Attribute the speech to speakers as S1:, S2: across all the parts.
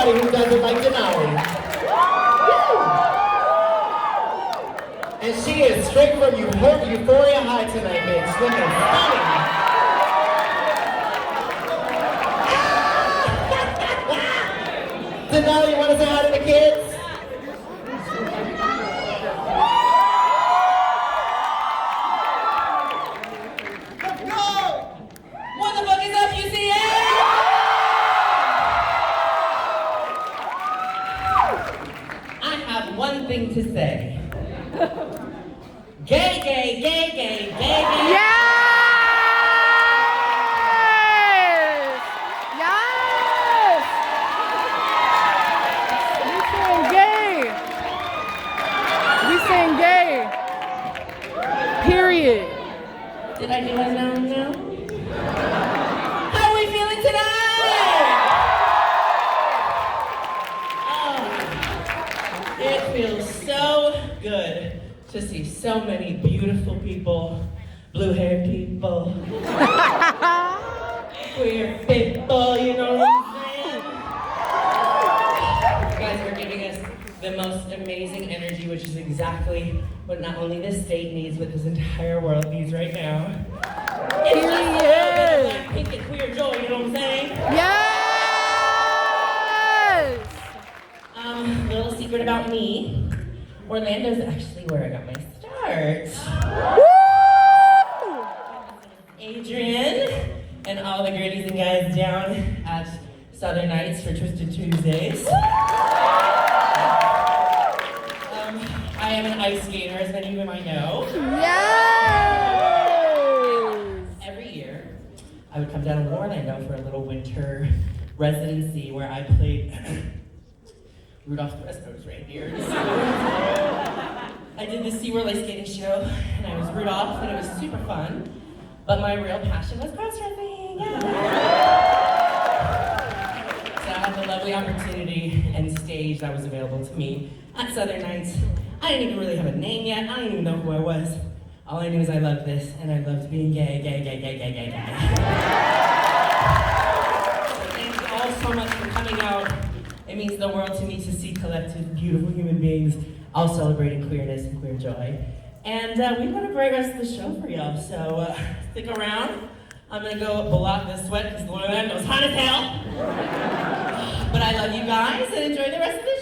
S1: Who does it like Denali. And she is straight from Euphoria High tonight, bitch. Looking stunning. Denali, you want to say hi to the kids?
S2: What the fuck is up, UCF? I have one thing to say. Gay, gay, gay, gay, gay, gay.
S3: Yes! Yes! We saying gay. Period.
S2: Did I do a no? How are we feeling tonight? Oh, it feels so good to see so many beautiful people, blue-haired people, queer people, you know what I'm saying? You guys are giving us the most amazing energy, which is exactly what not only this state needs, but this entire world needs right now. It's just a little bit of black, pink, and queer joy, you know what I'm saying?
S3: Yes!
S2: Little secret about me, Orlando's actually where I got my start.
S3: Woo!
S2: Adrian and all the girlies and guys down at Southern Nights for Twisted Tuesdays. I am an ice skater, as many of you might know.
S3: Yes!
S2: down in Orlando for a little winter residency where I played Rudolph the Red-Nosed Reindeer. I did the SeaWorld ice skating show, and I was Rudolph, and it was super fun. But my real passion was cross-dressing. Yeah. So I had the lovely opportunity and stage that was available to me at Southern Nights. I didn't even really have a name yet. I didn't even know who I was. All I knew is I loved this, and I loved being gay. So thank you all so much for coming out. It means the world to me to see collective, beautiful human beings all celebrating queerness and queer joy. And we've got a great rest of the show for y'all, so stick around. I'm gonna go block the sweat because Orlando's hot as hell. But I love you guys and enjoy the rest of the show.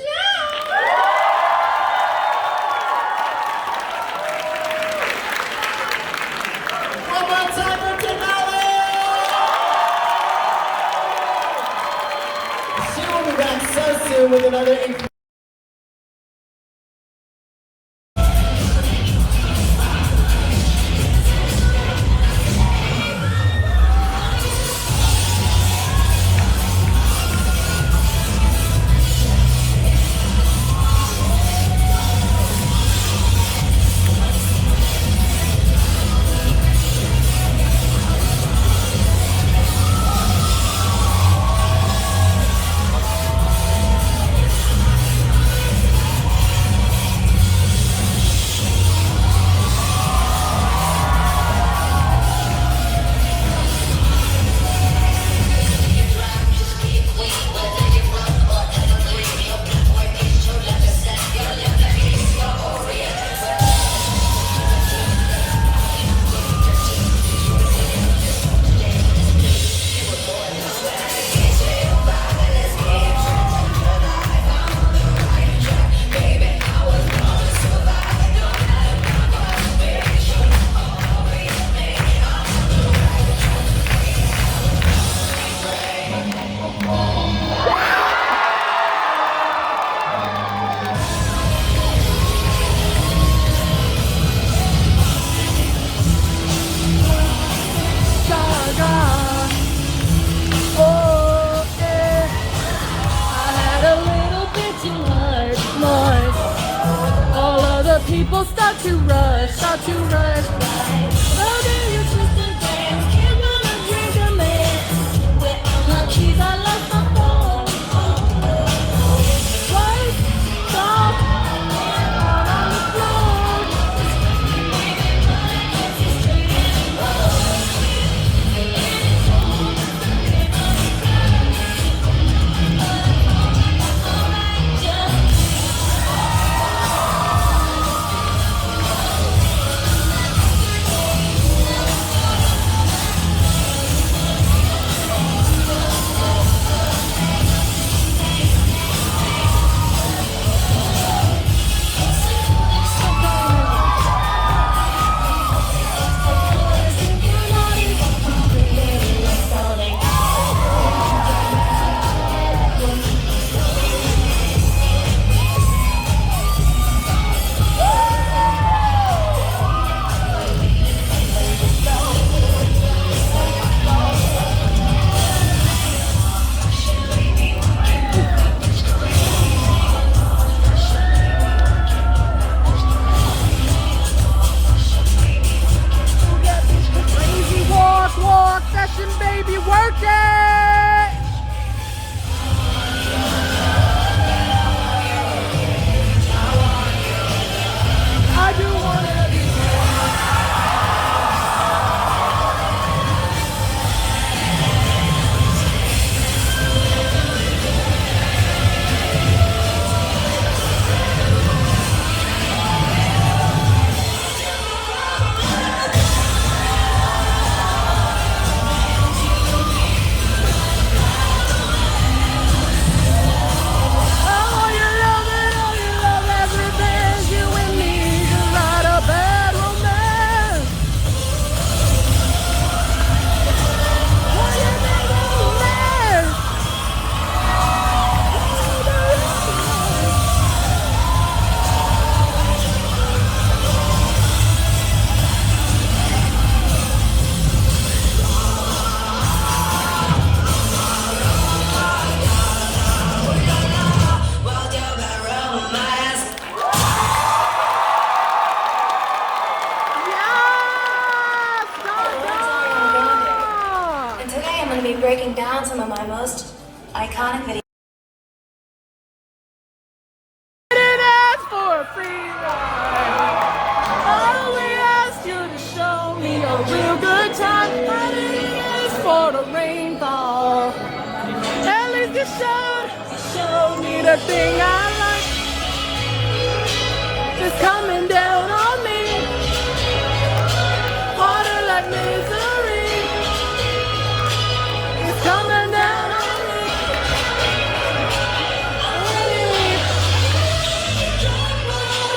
S1: One more time for Denali! She will be back so soon with another incredible.
S3: People start to rush. Oh, do you twist and dance? Can't wanna drink a man. With all my keys, I lost my phone. Right, stop, out on the floor. breaking down some of my most iconic videos.
S4: Didn't ask for a free ride. I only asked you to show me a real good time. I didn't ask for the rainfall. At least you showed me the thing I like. It's coming down on me. Water like misery. It's coming down on me.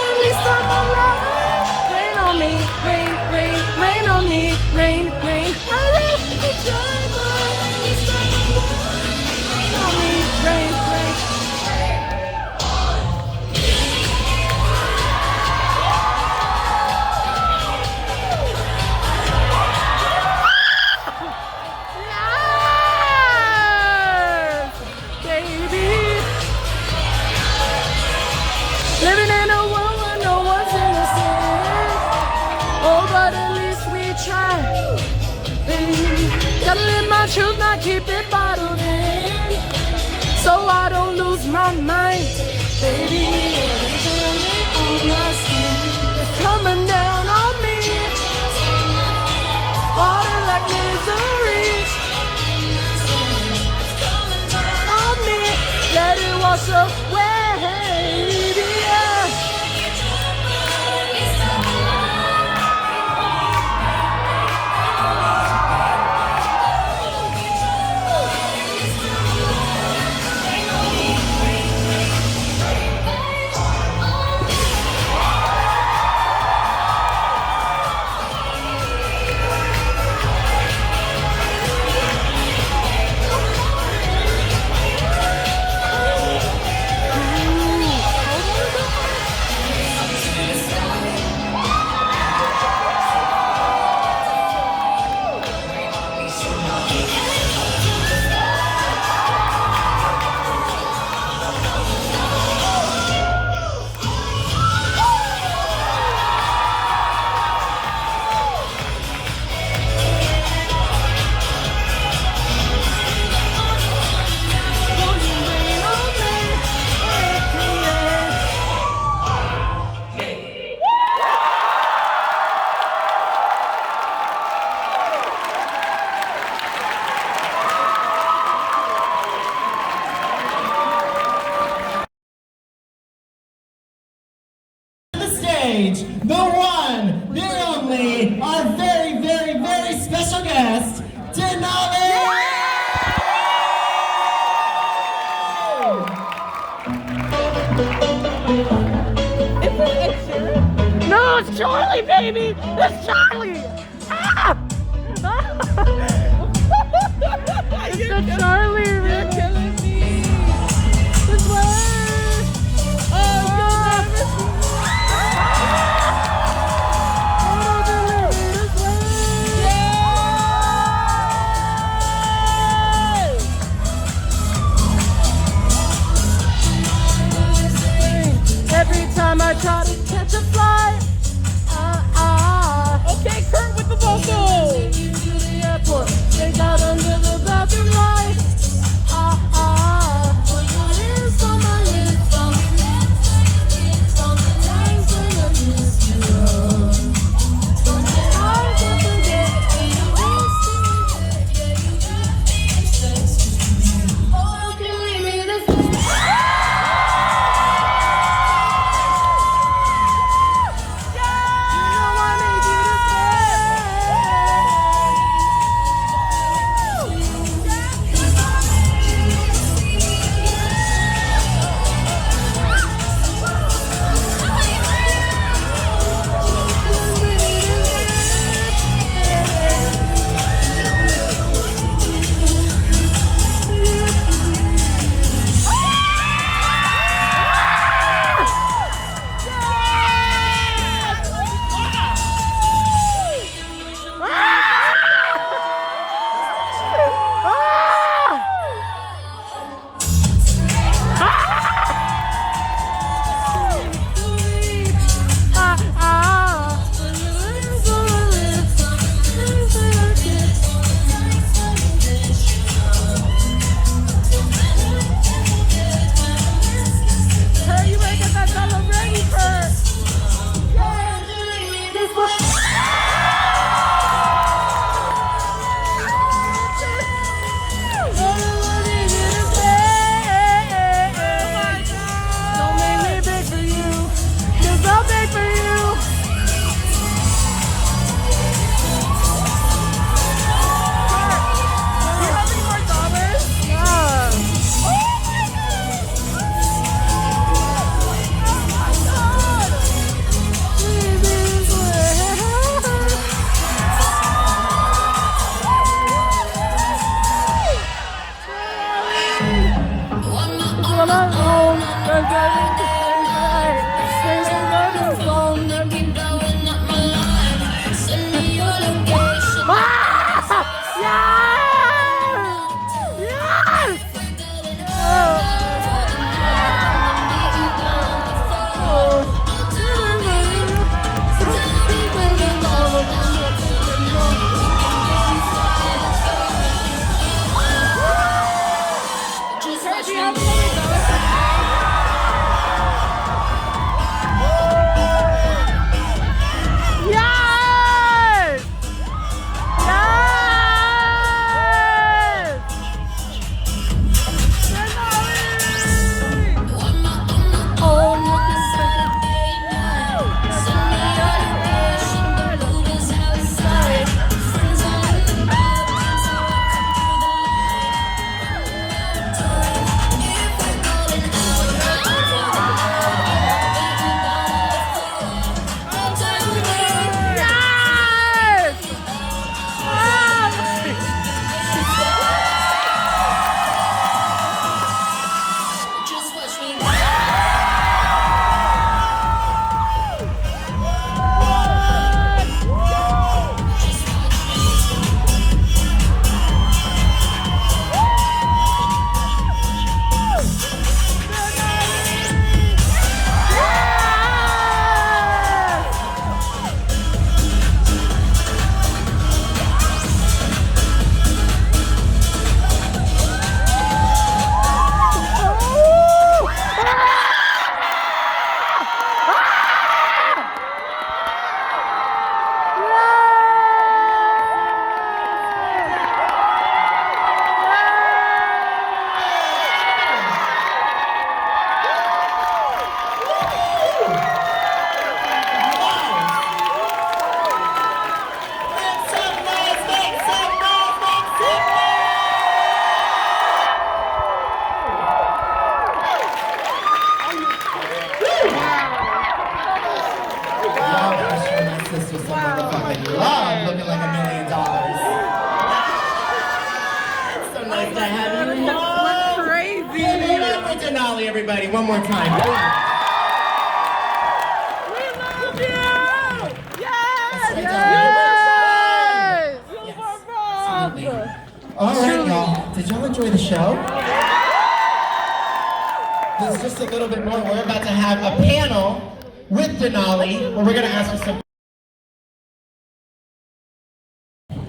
S4: At least I'm alive. Rain on me, rain, rain, rain on me, rain, rain. I love the driver. At least I'm alive. Rain on me, rain, rain. Living in a world where no one's innocent. Oh, but at least we try. Baby, gotta live my truth, not keep it bottled in, so I don't lose my mind. Baby, on my skin, it's coming down on me. Water like misery. On me, let it wash away.
S1: The one, the only, our very, very, very special guest, Denali!
S4: No, it's Charlie, baby! It's Charlie! Ah! It's the Charlie! You're killing me! This way! Every time I try to catch a fly, okay, Kurt with the vocal. To the airport, they got under the bathroom light.
S1: everybody, one more time.
S4: We love you! Yes!
S1: Yes!
S4: Yes!
S1: Absolutely. All right, y'all. Did y'all enjoy the show? There's just a little bit more. We're about to have a panel with Denali, where we're going to ask her some.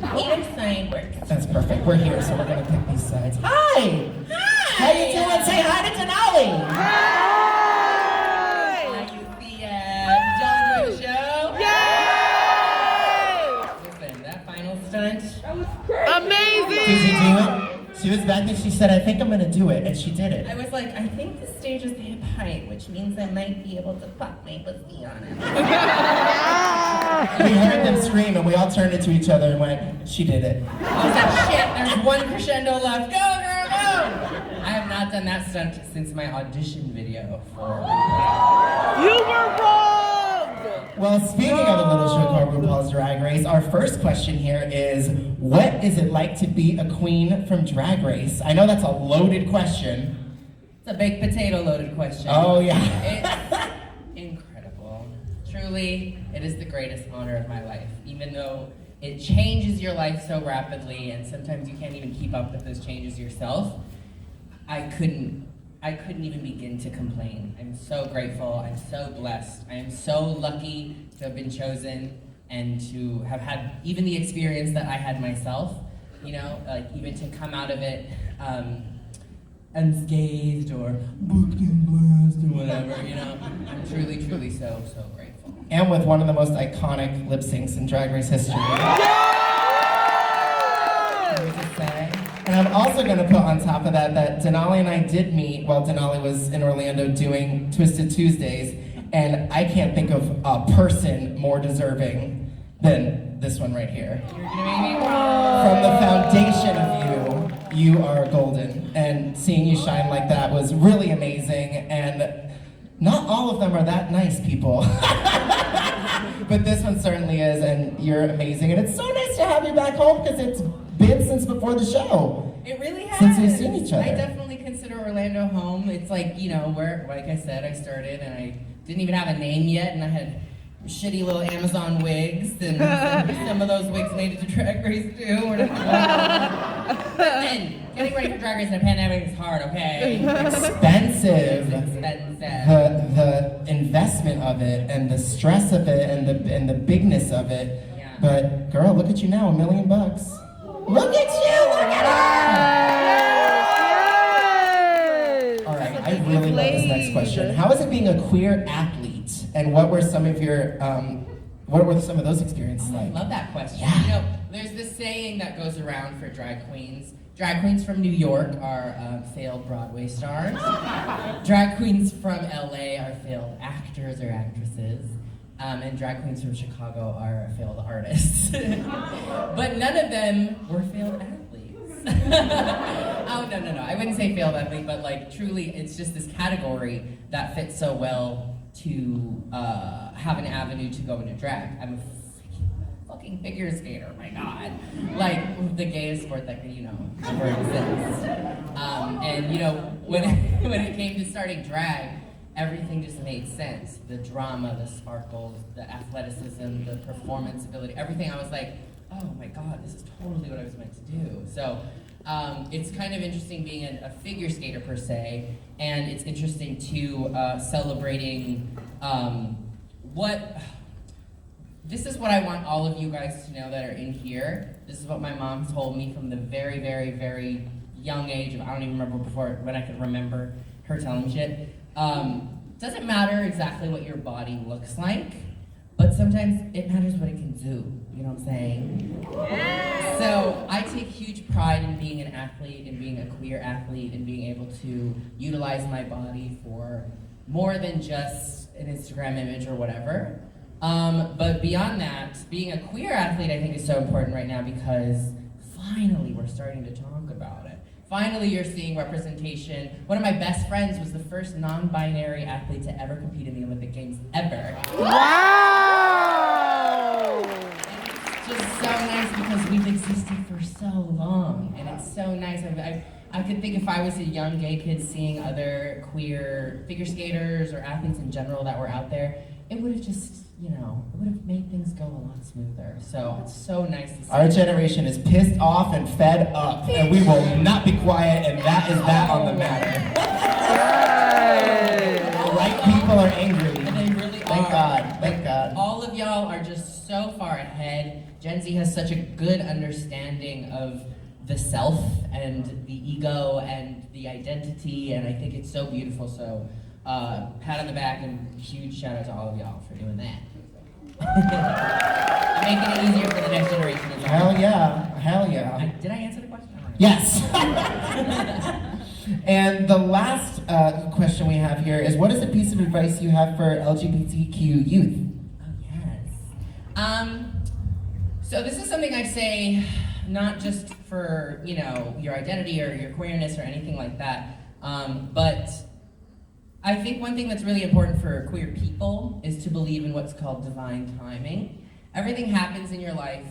S2: Either side works.
S1: That's perfect. We're here, so we're going to pick these sides. Hi!
S2: Hi!
S1: How you doing? Say hi to Denali!
S2: Hi, UCF. Did y'all enjoy the show?
S4: Yay!
S2: Listen, that final stunt.
S4: Amazing!
S1: Did you do it? She was back and she said, I think I'm going to do it, and she did it.
S2: I was like, I think the stage is hip height, which means I might be able to pop my pussy on it.
S1: We heard them scream, and we all turned to each other and went, she did it.
S2: I was like, shit, there's one crescendo left. Go, girl, go! I have not done that stunt since my audition video for
S4: You were wrong!
S1: Well, speaking of a little show called RuPaul's Drag Race, our first question here is, what is it like to be a queen from Drag Race? I know that's a loaded question.
S2: It's a baked potato loaded question.
S1: Oh, yeah.
S2: It's incredible. Truly, it is the greatest honor of my life. Even though it changes your life so rapidly and sometimes you can't even keep up with those changes yourself, I couldn't even begin to complain. I'm so grateful, I'm so blessed. I am so lucky to have been chosen and to have had even the experience that I had myself, you know, like even to come out of it unscathed or booked and blessed or whatever, you know. I'm truly, truly so grateful.
S1: And with one of the most iconic lip syncs in Drag Race history.
S2: What was it say?
S1: And I'm also going to put on top of that Denali and I did meet while Denali was in Orlando doing Twisted Tuesdays, and I can't think of a person more deserving than this one right here.
S2: You're gonna make me
S1: From the foundation of you are golden, and seeing you shine like that was really amazing, and not all of them are that nice, people. But this one certainly is, and you're amazing, and it's so nice to have you back home, because it's been since before the show.
S2: It really has.
S1: Since we've seen each other.
S2: I definitely consider Orlando home. It's like, you know, where, like I said, I started and I didn't even have a name yet, and I had shitty little Amazon wigs, and some of those wigs made it to Drag Race too. And getting ready for Drag Race in a pandemic is hard, okay?
S1: Expensive.
S2: It's expensive.
S1: The investment of it, and the stress of it, and the bigness of it.
S2: Yeah.
S1: But girl, look at you now, $1 million. Look at you! Look at her! All right, I really love this next question. How is it being a queer athlete, and what were some of your some of those experiences
S2: I
S1: like?
S2: love that question.
S1: Yeah.
S2: You know, there's this saying that goes around for drag queens. Drag queens from New York are failed Broadway stars. Drag queens from LA are failed actors or actresses. And drag queens from Chicago are failed artists. But none of them were failed athletes. Oh, no. I wouldn't say failed athlete, but like truly, it's just this category that fits so well to have an avenue to go into drag. I'm a fucking figure skater, my God. Like, the gayest sport that could, you know, ever exist. And, you know, when it came to starting drag, everything just made sense. The drama, the sparkles, the athleticism, the performance ability, everything. I was like, oh my God, this is totally what I was meant to do. So it's kind of interesting being a figure skater per se, and it's interesting to celebrating this is what I want all of you guys to know that are in here. This is what my mom told me from the very, very, very young age of, I don't even remember before, when I could remember her telling me shit. Doesn't matter exactly what your body looks like, but sometimes it matters what it can do. You know what I'm saying? Yeah. So I take huge pride in being an athlete, and being a queer athlete, and being able to utilize my body for more than just an Instagram image or whatever. But beyond that, being a queer athlete I think is so important right now, because finally we're starting to talk about it. Finally, you're seeing representation. One of my best friends was the first non-binary athlete to ever compete in the Olympic Games ever.
S4: Wow!
S2: And it's just so nice because we've existed for so long, and it's so nice. I could think if I was a young gay kid seeing other queer figure skaters or athletes in general that were out there, it would have just, it would have made things go a lot smoother. So it's so nice to see.
S1: Our generation is pissed off and fed up, and we will not be quiet, and that is that on the matter. The right people are angry.
S2: And they really
S1: Thank
S2: are.
S1: God, thank God.
S2: All of y'all are just so far ahead. Gen Z has such a good understanding of the self and the ego and the identity, and I think it's so beautiful. So pat on the back and huge shout out to all of y'all for doing that. Making it easier for the next generation as well.
S1: Hell yeah, hell yeah.
S2: Did I answer the question?
S1: Yes. And the last question we have here is, what is a piece of advice you have for LGBTQ youth?
S2: Oh, yes. So this is something I say not just for, your identity or your queerness or anything like that, but I think one thing that's really important for queer people is to believe in what's called divine timing. Everything happens in your life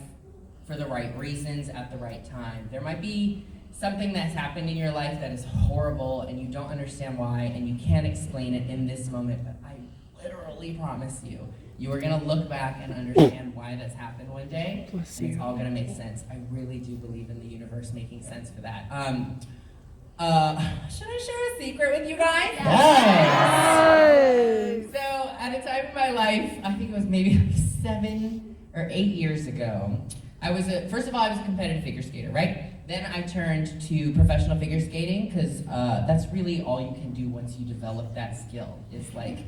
S2: for the right reasons at the right time. There might be something that's happened in your life that is horrible and you don't understand why and you can't explain it in this moment, but I literally promise you are gonna look back and understand why that's happened one day. And it's all gonna make sense. I really do believe in the universe making sense for that. Should I share a secret with you guys?
S1: Yes.
S2: So at a time in my life, I think it was maybe like 7 or 8 years ago, first of all, I was a competitive figure skater, right? Then I turned to professional figure skating because that's really all you can do once you develop that skill. It's like,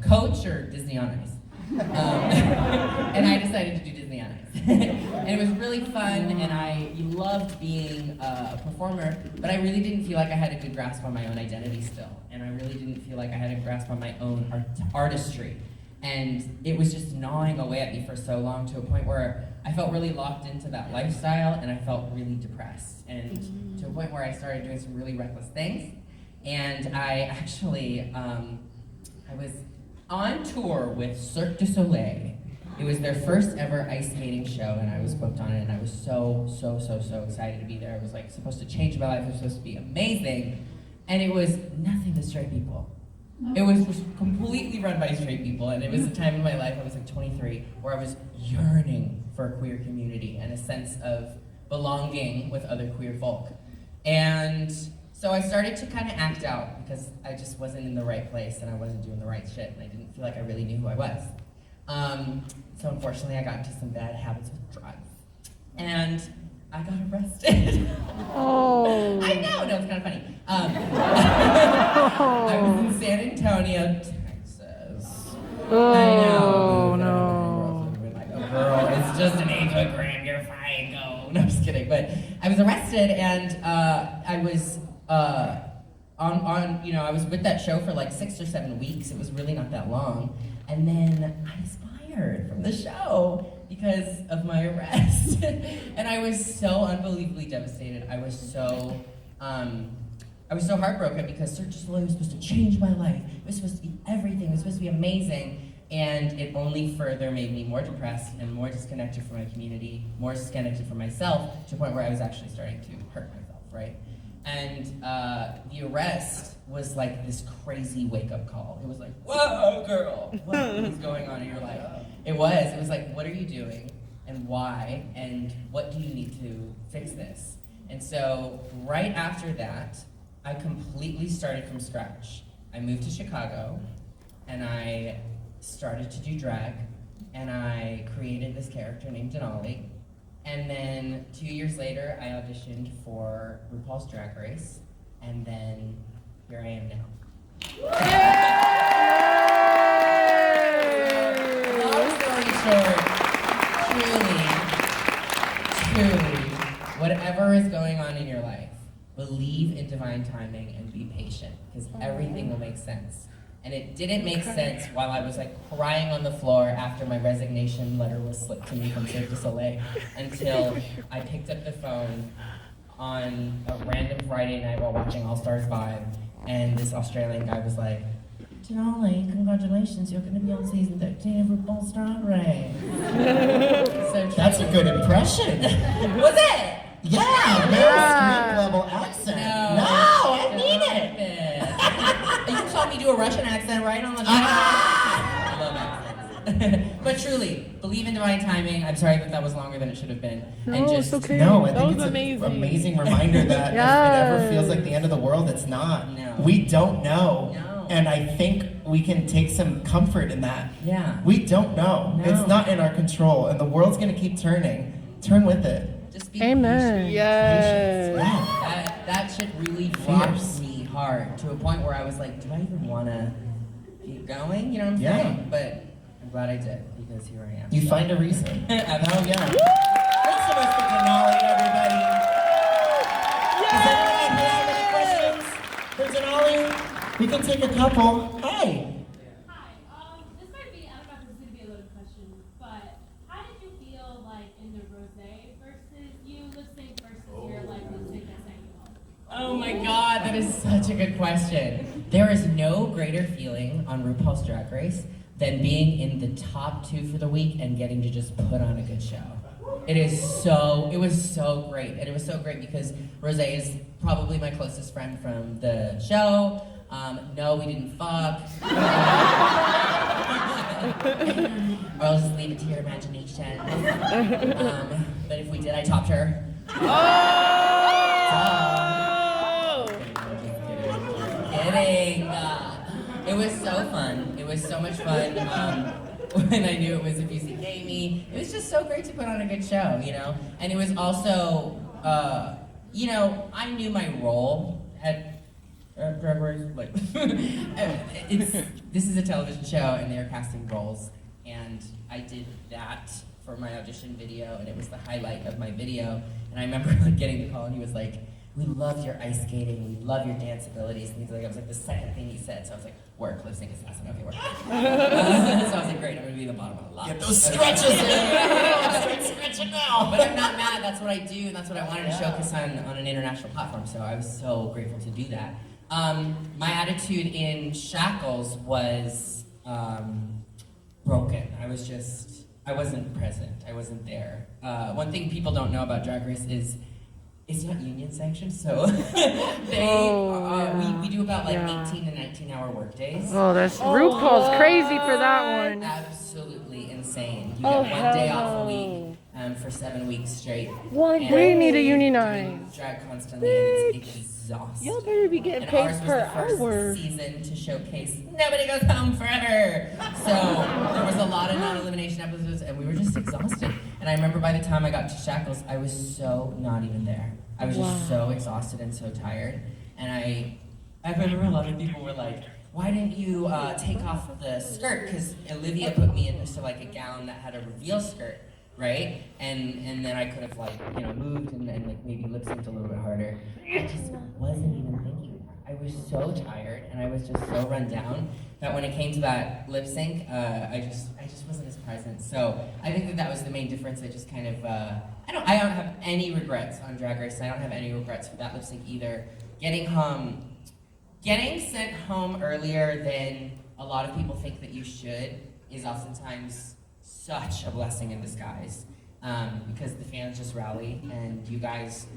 S2: coach or Disney on Ice. And I decided to do Disney on Ice. And it was really fun, and I loved being a performer, but I really didn't feel like I had a good grasp on my own identity still. And I really didn't feel like I had a grasp on my own artistry. And it was just gnawing away at me for so long, to a point where I felt really locked into that lifestyle, and I felt really depressed. And to a point where I started doing some really reckless things. And I actually, I was on tour with Cirque du Soleil. It was their first ever ice skating show, and I was booked on it, and I was so excited to be there. It was like supposed to change my life. It was supposed to be amazing. And it was nothing but straight people. It was completely run by straight people, and it was a time in my life, I was like 23, where I was yearning for a queer community and a sense of belonging with other queer folk. And so I started to kind of act out because I just wasn't in the right place and I wasn't doing the right shit, and I didn't feel like I really knew who I was. So unfortunately I got into some bad habits with drugs, and I got arrested.
S4: Oh.
S2: I know, no, it's kind of funny. I was in San Antonio, Texas.
S4: Oh,
S2: I know.
S4: no.
S2: Like, oh, girl, it's just an 8-foot gram, you're fine, go. No, I'm just kidding. But I was arrested, and I was I was with that show for like 6 or 7 weeks. It was really not that long. And then I was fired from the show because of my arrest. And I was so unbelievably devastated. I was so heartbroken because Cirque du Soleil was supposed to change my life. It was supposed to be everything. It was supposed to be amazing. And it only further made me more depressed and more disconnected from my community, more disconnected from myself, to the point where I was actually starting to hurt myself, right? And the arrest was like this crazy wake-up call. It was like, whoa, girl, what is going on in your life? It was like, what are you doing, and why, and what do you need to fix this? And so right after that, I completely started from scratch. I moved to Chicago, and I started to do drag, and I created this character named Denali. And then 2 years later, I auditioned for RuPaul's Drag Race, and then here I am now. Long story short, truly, whatever is going on in your life, believe in divine timing and be patient, because everything will make sense. And it didn't make sense while I was like crying on the floor after my resignation letter was slipped to me from Cirque du Soleil, until I picked up the phone on a random Friday night while watching All Stars 5, and this Australian guy was like, Denali, congratulations, you're gonna be on season 13 of RuPaul's Drag Race.
S1: That's a good impression.
S2: Was it?
S1: Yeah, very street level accent.
S2: me do a Russian accent right on the show. I love accents. But truly, believe in divine timing. I'm sorry that was longer than it should have been.
S4: No, it's okay.
S1: No, I
S4: That
S1: think
S4: was
S1: it's
S4: amazing.
S1: an amazing reminder that if it ever feels like the end of the world, it's not.
S2: No.
S1: We don't know.
S2: No.
S1: And I think we can take some comfort in that.
S2: Yeah.
S1: We don't know.
S2: No.
S1: It's not in our control, and the world's gonna keep turning. Turn with it.
S2: Just be
S4: Amen.
S2: patient.
S4: Yes.
S1: Yeah.
S2: That shit really rocked
S1: Fierce.
S2: me hard to a point where I was like, do I even want to keep going? You know what I'm
S1: Yeah.
S2: saying? But I'm glad I did because here I am.
S1: You find a reason.
S2: Absolutely.
S1: Oh yeah. Thanks so much for Denali, everybody. Does anyone have any questions for Denali? We can take a couple. Hi.
S5: Hi, this might be, I don't know if this is going to be a loaded question, but how did you feel like in the rosé versus you lip sync versus your like lip sync that sang you home?
S2: Oh my god, that is such a good question. There is no greater feeling on RuPaul's Drag Race than being in the top 2 for the week and getting to just put on a good show. It was so great. And it was so great because Rosé is probably my closest friend from the show. No, we didn't fuck. Or I'll just leave it to your imagination. But if we did, I topped her. Kidding. It was so fun. It was so much fun. When I knew it was if UC gave me, it was just so great to put on a good show, you know? And it was also, you know, I knew my role at Drag Race, like, this is a television show and they're casting roles, and I did that for my audition video, and it was the highlight of my video. And I remember like getting the call, and he was like, "We love your ice skating, we love your dance abilities." And he's like, I was like the second thing he said, so I was like, "Work, lip sync assassin, okay, work." So I was like, great, I'm gonna be the bottom of the line.
S1: Get those stretches in. Stretching now.
S2: But I'm not mad. That's what I do, and that's what I wanted to showcase on an international platform. So I was so grateful to do that. My attitude in Shackles was broken. I wasn't present. I wasn't there. One thing people don't know about Drag Race is it's not union sanctioned, so we do about like 18 to 19 hour work days.
S4: Oh, that's RuPaul's crazy for that one.
S2: Absolutely insane. You get 1 day off a week for 7 weeks straight. And
S4: We need to
S2: doing
S4: unionize.
S2: drag constantly, and it's exhausting.
S4: Y'all better be getting
S2: And
S4: paid
S2: ours was
S4: per
S2: the first
S4: hour.
S2: season to showcase nobody goes home forever. So there was a lot of non-elimination episodes, and we were just exhausted. And I remember by the time I got to Shackles, I was so not even there. I was just so exhausted and so tired. And I remember a lot of people were like, "Why didn't you take off the skirt?" Because Olivia put me into like a gown that had a reveal skirt, right? And then I could have like, you know, moved and like maybe lip synced a little bit harder. I just wasn't even thinking that. I was so tired and I was just so run down that when it came to that lip sync, I just wasn't as present. So I think that was the main difference. I just kind of I don't have any regrets on Drag Race. I don't have any regrets for that lip sync either. Getting sent home earlier than a lot of people think that you should is oftentimes such a blessing in disguise, because the fans just rally, and you guys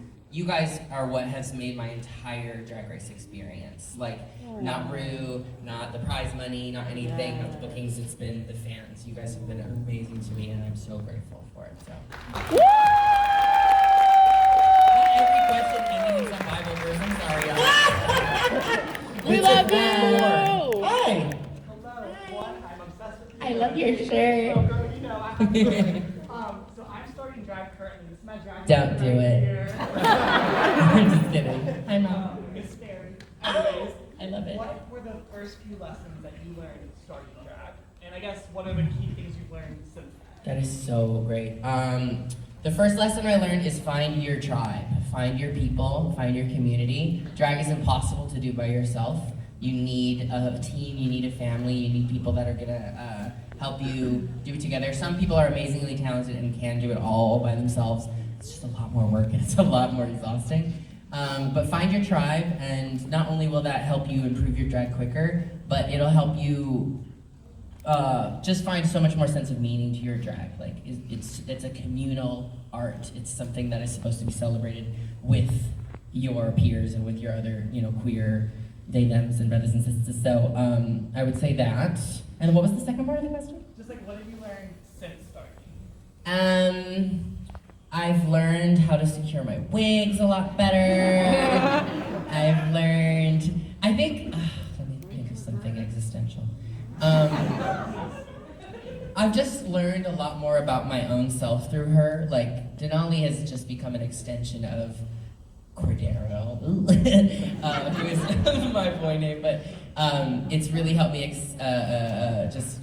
S2: are what has made my entire Drag Race experience. Like, not Ru, not the prize money, not anything, not the bookings. It's been the fans. You guys have been amazing to me, and I'm so grateful for it. So. Not every question ended in some Bible verse. I'm sorry, y'all.
S4: We love you!
S1: Hi.
S5: I love your shirt.
S6: So I'm starting drag currently. This is my drag.
S2: Don't do it. I'm just kidding. I know.
S6: It's scary. Anyways,
S2: I love it.
S6: what were the first few lessons that you learned starting drag? And I guess what are the key things you've learned since then?
S2: That is so great. The first lesson I learned is find your tribe, find your people, find your community. Drag is impossible to do by yourself. You need a team, you need a family, you need people that are gonna help you do it together. Some people are amazingly talented and can do it all by themselves. It's just a lot more work and it's a lot more exhausting. But find your tribe, and not only will that help you improve your drag quicker, but it'll help you just find so much more sense of meaning to your drag. Like, it's a communal art. It's something that is supposed to be celebrated with your peers and with your other, queer, they, thems, and brothers and sisters. So I would say that. And what was the second part of the question?
S6: Just like, what have you learned since starting?
S2: I've learned how to secure my wigs a lot better. I've learned, I think, let me think of something existential. I've just learned a lot more about my own self through her. Like, Denali has just become an extension of Cordero, who is my boy name, but it's really helped me just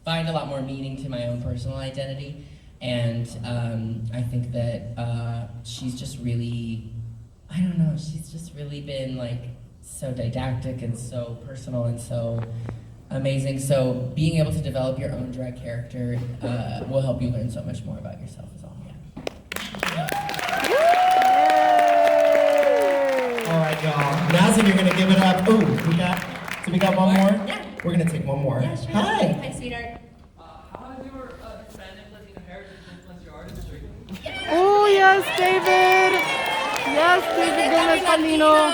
S2: find a lot more meaning to my own personal identity. And I think that she's just really, I don't know, she's just really been like so didactic and so personal and so amazing. So being able to develop your own drag character will help you learn so much more about yourself is all.
S1: All right, y'all. Now's when you're gonna give it up. Ooh, we got one more?
S2: Yeah.
S1: We're gonna take one more.
S2: Yeah, sure.
S1: Hi.
S2: Hi, sweetheart.
S7: How has your Hispanic Latino heritage influenced your artistry?
S4: Oh, yes, David. Yes, David Gomez Palino.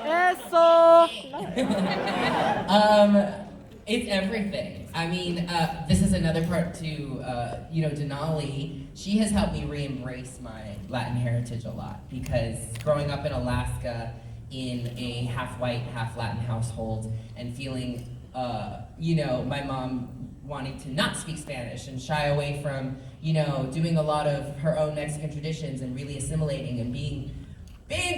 S4: Yeah, eso.
S2: It's everything. I mean, this is another part to, Denali. She has helped me re-embrace my Latin heritage a lot because growing up in Alaska in a half-white, half-Latin household and feeling, my mom wanting to not speak Spanish and shy away from, doing a lot of her own Mexican traditions and really assimilating and being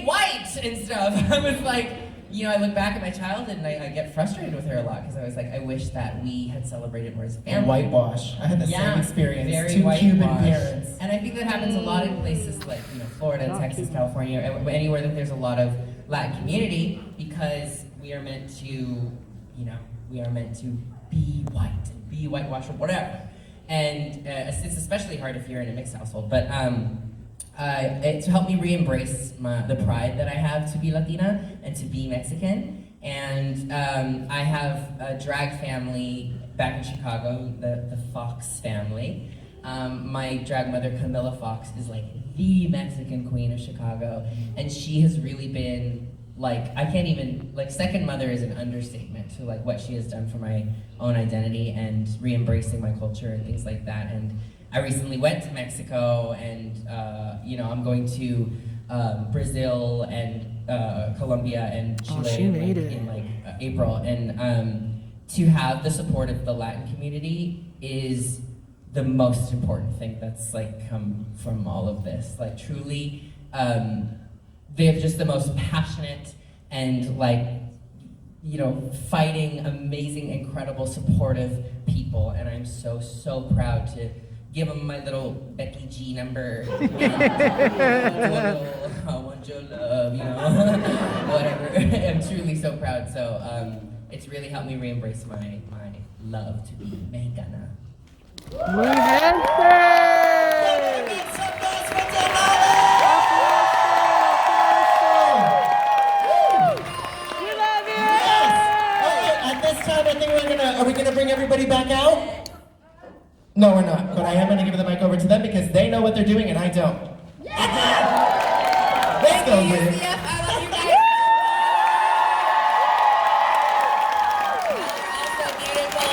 S2: white and stuff. I was like, I look back at my childhood and I get frustrated with her a lot because I was like, I wish that we had celebrated more as a family.
S1: And whitewash. I had the same experience.
S2: Very
S1: Two Cuban
S2: whitewash.
S1: parents.
S2: And I think that happens a lot in places like Florida, Texas, California, anywhere that there's a lot of Latin community because we are meant to, be white, be whitewashed or whatever. And it's especially hard if you're in a mixed household. But it's helped me re-embrace the pride that I have to be Latina and to be Mexican. And I have a drag family back in Chicago, the Fox family. My drag mother, Camilla Fox, is like the Mexican queen of Chicago. And she has really been like, I can't even, like second mother is an understatement to like what she has done for my own identity and re-embracing my culture and things like that. And I recently went to Mexico and, I'm going to Brazil and Colombia and Chile in April. And to have the support of the Latin community is the most important thing that's like come from all of this. Like truly, they're just the most passionate and fighting, amazing, incredible, supportive people. And I'm so, so proud to give them my little Becky G number. I want your love, whatever. I'm truly so proud. So it's really helped me re-embrace my love to be Mexicana.
S4: Mi gente. We love you.
S1: At this time, I think are we gonna bring everybody back out? No, we're not, but I am gonna give the mic over to them because they know what they're doing and I don't. Let's go, man.
S2: UCF, I love you guys. You're so beautiful.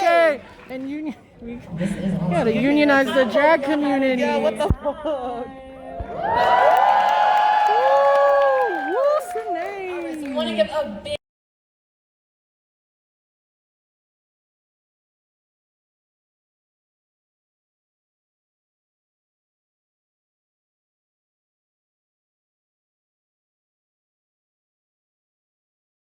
S4: Gay. And we gotta unionize the drag community.
S6: Yeah, what the fuck?
S4: Woo, what's your name?
S2: You want to give a big